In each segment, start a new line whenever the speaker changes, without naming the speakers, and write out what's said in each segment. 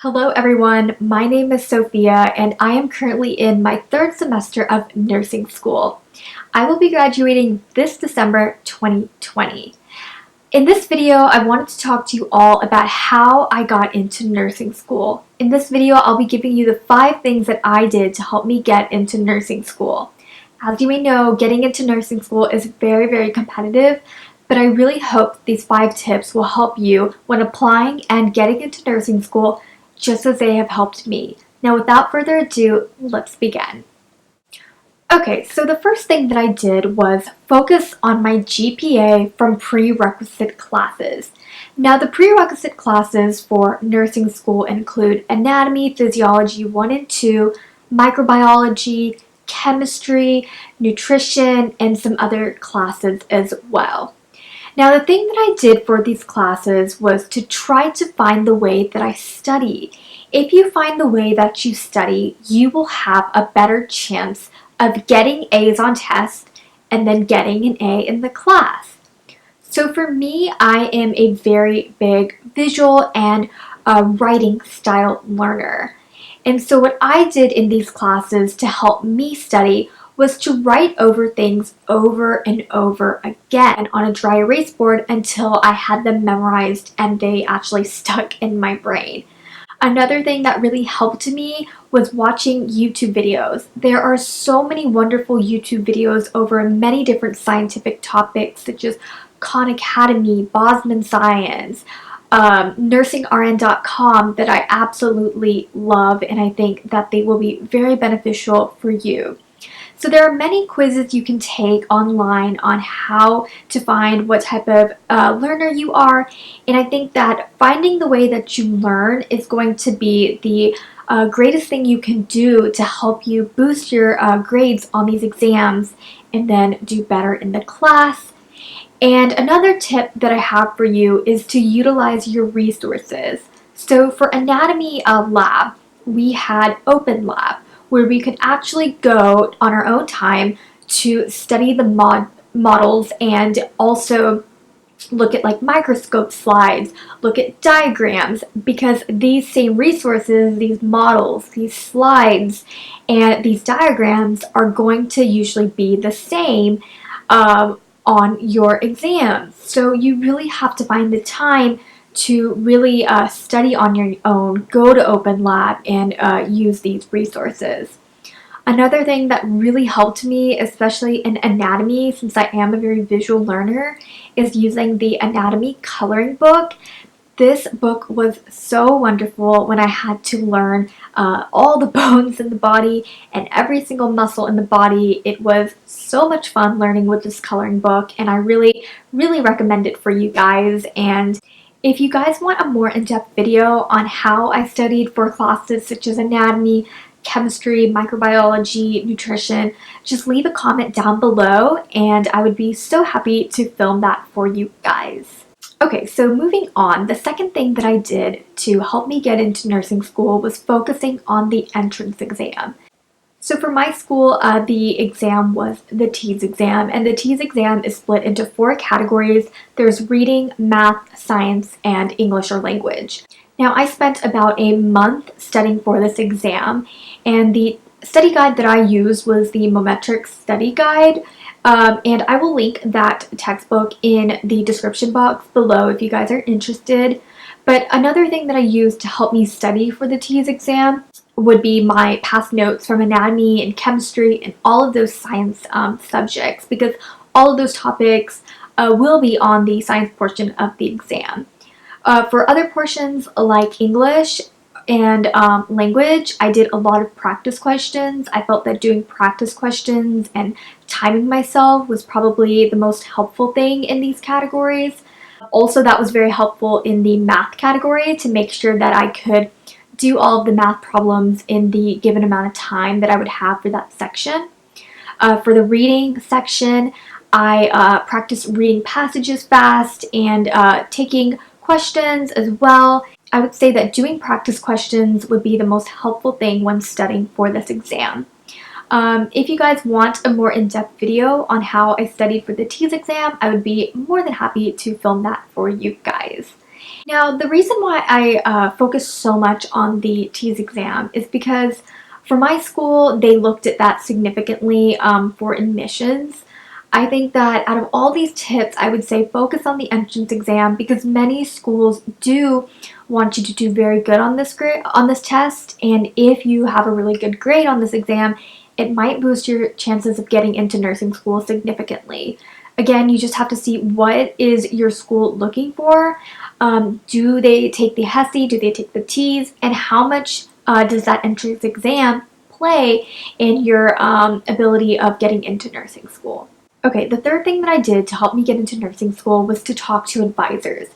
Hello everyone, my name is Sophia and I am currently in my third semester of nursing school. I will be graduating this December 2020. In this video, I wanted to talk to you all about how I got into nursing school. In this video, I'll be giving you the 5 things that I did to help me get into nursing school. As you may know, getting into nursing school is very competitive, but I really hope these 5 tips will help you when applying and getting into nursing school just as they have helped me. Now without further ado, let's begin. Okay, so the first thing that I did was focus on my GPA from prerequisite classes. Now the prerequisite classes for nursing school include anatomy, physiology 1 and 2, microbiology, chemistry, nutrition, and some other classes as well. Now the thing that I did for these classes was to try to find the way that I study. If you find the way that you study, you will have a better chance of getting A's on tests and then getting an A in the class. So for me, I am a very big visual and writing style learner. And so what I did in these classes to help me study was to write over things over and over again on a dry erase board until I had them memorized and they actually stuck in my brain. Another thing that really helped me was watching YouTube videos. There are so many wonderful YouTube videos over many different scientific topics such as Khan Academy, Bosman Science, nursingrn.com that I absolutely love, and I think that they will be very beneficial for you. So there are many quizzes you can take online on how to find what type of learner you are, and I think that finding the way that you learn is going to be the greatest thing you can do to help you boost your grades on these exams and then do better in the class. And another tip that I have for you is to utilize your resources. So for anatomy lab, we had Open Lab, where we could actually go on our own time to study the models and also look at like microscope slides, look at diagrams, because these same resources, these models, these slides, and these diagrams are going to usually be the same on your exams. So you really have to find the time to really study on your own, go to Open Lab, and use these resources. Another thing that really helped me, especially in anatomy, since I am a very visual learner, is using the anatomy coloring book. This book was so wonderful when I had to learn all the bones in the body and every single muscle in the body. It was so much fun learning with this coloring book, and I really recommend it for you guys. And if you guys want a more in-depth video on how I studied for classes such as anatomy, chemistry, microbiology, nutrition, just leave a comment down below and I would be so happy to film that for you guys. Okay, so moving on, the second thing that I did to help me get into nursing school was focusing on the entrance exam. So for my school, the exam was the TEAS exam, and the TEAS exam is split into 4 categories. There's reading, math, science, and English or language. Now I spent about a month studying for this exam, and the study guide that I used was the Mometric study guide, and I will link that textbook in the description box below if you guys are interested. But another thing that I used to help me study for the TEAS exam would be my past notes from anatomy and chemistry and all of those science subjects, because all of those topics will be on the science portion of the exam. For other portions like English and language, I did a lot of practice questions. I felt that doing practice questions and timing myself was probably the most helpful thing in these categories. Also, that was very helpful in the math category to make sure that I could do all of the math problems in the given amount of time that I would have for that section. For the reading section, I practiced reading passages fast and taking questions as well. I would say that doing practice questions would be the most helpful thing when studying for this exam. If you guys want a more in-depth video on how I studied for the TEAS exam, I would be more than happy to film that for you guys. Now, the reason why I focus so much on the TEAS exam is because for my school, they looked at that significantly for admissions. I think that out of all these tips, I would say focus on the entrance exam because many schools do want you to do very good on this test, and if you have a really good grade on this exam, it might boost your chances of getting into nursing school significantly. Again, you just have to see what is your school looking for. Do they take the HESI? Do they take the TEAS? And how much does that entrance exam play in your ability of getting into nursing school? Okay, the third thing that I did to help me get into nursing school was to talk to advisors.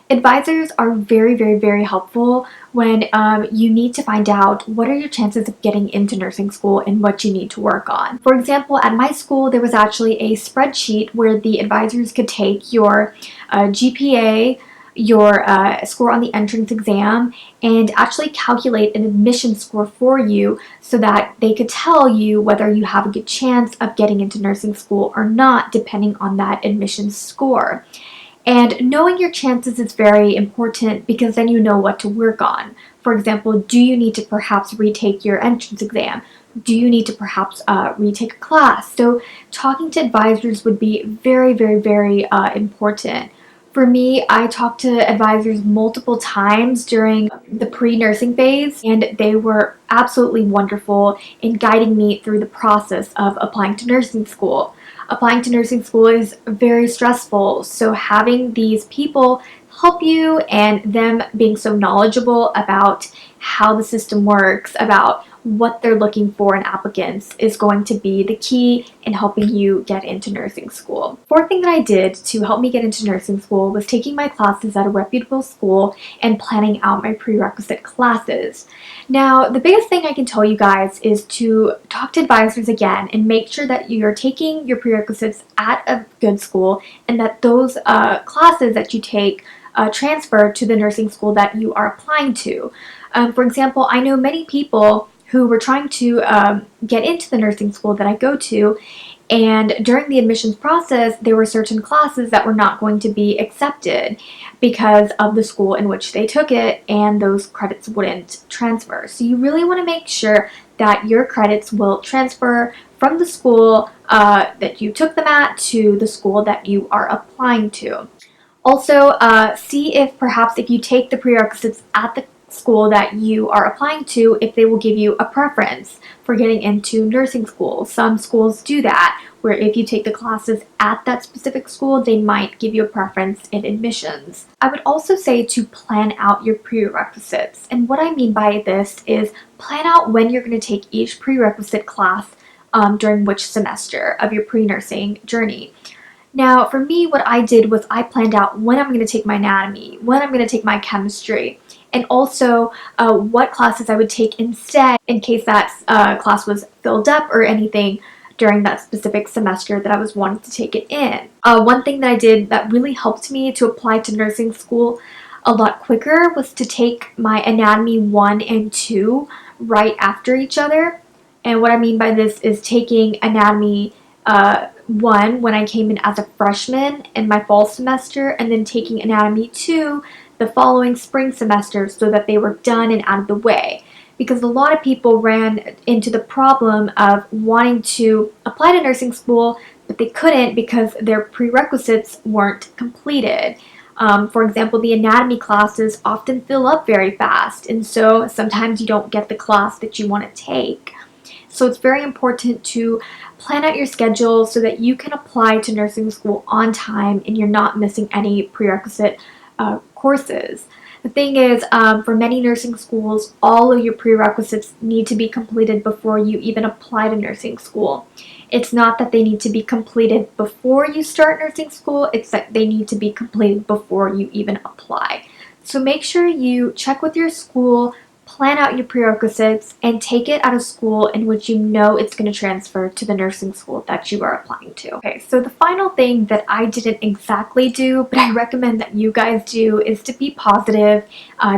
Advisors are very, very, very helpful when you need to find out what are your chances of getting into nursing school and what you need to work on. For example, at my school, there was actually a spreadsheet where the advisors could take your GPA, your score on the entrance exam, and actually calculate an admission score for you so that they could tell you whether you have a good chance of getting into nursing school or not, depending on that admission score. And knowing your chances is very important because then you know what to work on. For example, do you need to perhaps retake your entrance exam? Do you need to perhaps retake a class? So talking to advisors would be very, very, very important. For me, I talked to advisors multiple times during the pre-nursing phase, and they were absolutely wonderful in guiding me through the process of applying to nursing school. Applying to nursing school is very stressful, so having these people help you and them being so knowledgeable about how the system works, about what they're looking for in applicants is going to be the key in helping you get into nursing school. Fourth thing that I did to help me get into nursing school was taking my classes at a reputable school and planning out my prerequisite classes. Now, the biggest thing I can tell you guys is to talk to advisors again and make sure that you're taking your prerequisites at a good school and that those classes that you take transfer to the nursing school that you are applying to. For example, I know many people who were trying to get into the nursing school that I go to, and during the admissions process, there were certain classes that were not going to be accepted because of the school in which they took it, and those credits wouldn't transfer. So you really want to make sure that your credits will transfer from the school that you took them at to the school that you are applying to. Also, see if perhaps if you take the prerequisites at the school that you are applying to, if they will give you a preference for getting into nursing school. Some schools do that, where if you take the classes at that specific school, they might give you a preference in admissions. I would also say to plan out your prerequisites. And what I mean by this is plan out when you're going to take each prerequisite class during which semester of your pre-nursing journey. Now, for me, what I did was I planned out when I'm going to take my anatomy, when I'm going to take my chemistry, and also what classes I would take instead in case that class was filled up or anything during that specific semester that I was wanting to take it in. One thing that I did that really helped me to apply to nursing school a lot quicker was to take my anatomy 1 and 2 right after each other. And what I mean by this is taking anatomy 1 when I came in as a freshman in my fall semester, and then taking anatomy 2 the following spring semester so that they were done and out of the way. Because a lot of people ran into the problem of wanting to apply to nursing school, but they couldn't because their prerequisites weren't completed. For example, the anatomy classes often fill up very fast, and so sometimes you don't get the class that you want to take. So it's very important to plan out your schedule so that you can apply to nursing school on time and you're not missing any prerequisite courses. The thing is, for many nursing schools, all of your prerequisites need to be completed before you even apply to nursing school. It's not that they need to be completed before you start nursing school, it's that they need to be completed before you even apply. So make sure you check with your school, plan out your prerequisites, and take it at a school in which you know it's going to transfer to the nursing school that you are applying to. Okay, so the final thing that I didn't exactly do, but I recommend that you guys do, is to be positive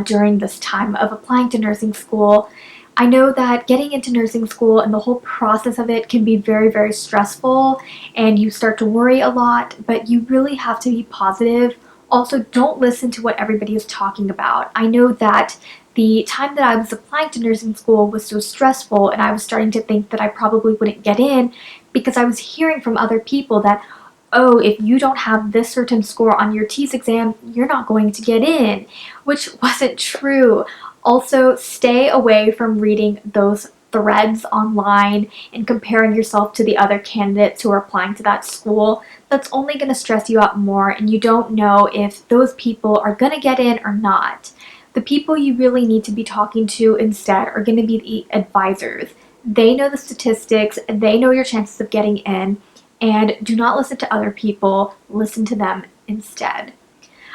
during this time of applying to nursing school. I know that getting into nursing school and the whole process of it can be very, very stressful, and you start to worry a lot, but you really have to be positive Also, don't listen to what everybody is talking about. I know that the time that I was applying to nursing school was so stressful, and I was starting to think that I probably wouldn't get in because I was hearing from other people that, oh, if you don't have this certain score on your TEAS exam, you're not going to get in, which wasn't true. Also, stay away from reading those threads online and comparing yourself to the other candidates who are applying to that school. That's only going to stress you out more, and you don't know if those people are going to get in or not. The people you really need to be talking to instead are going to be the advisors. They know the statistics, they know your chances of getting in, and do not listen to other people, listen to them instead.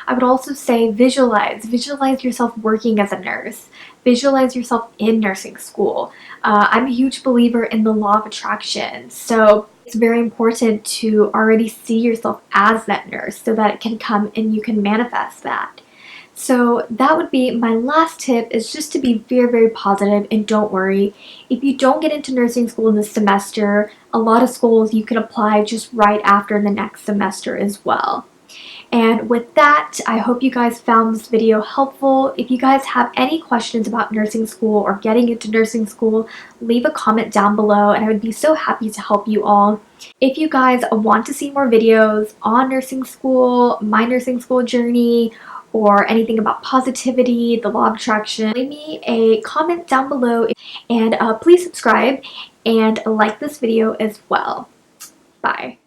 I would also say visualize. Visualize yourself working as a nurse. Visualize yourself in nursing school. I'm a huge believer in the law of attraction, so it's very important to already see yourself as that nurse so that it can come and you can manifest that. So that would be my last tip, is just to be very, very positive and don't worry. If you don't get into nursing school in this semester, a lot of schools you can apply just right after the next semester as well. And with that, I hope you guys found this video helpful. If you guys have any questions about nursing school or getting into nursing school, leave a comment down below and I would be so happy to help you all. If you guys want to see more videos on nursing school, my nursing school journey, or anything about positivity, the law of attraction, leave me a comment down below, and please subscribe and like this video as well. Bye.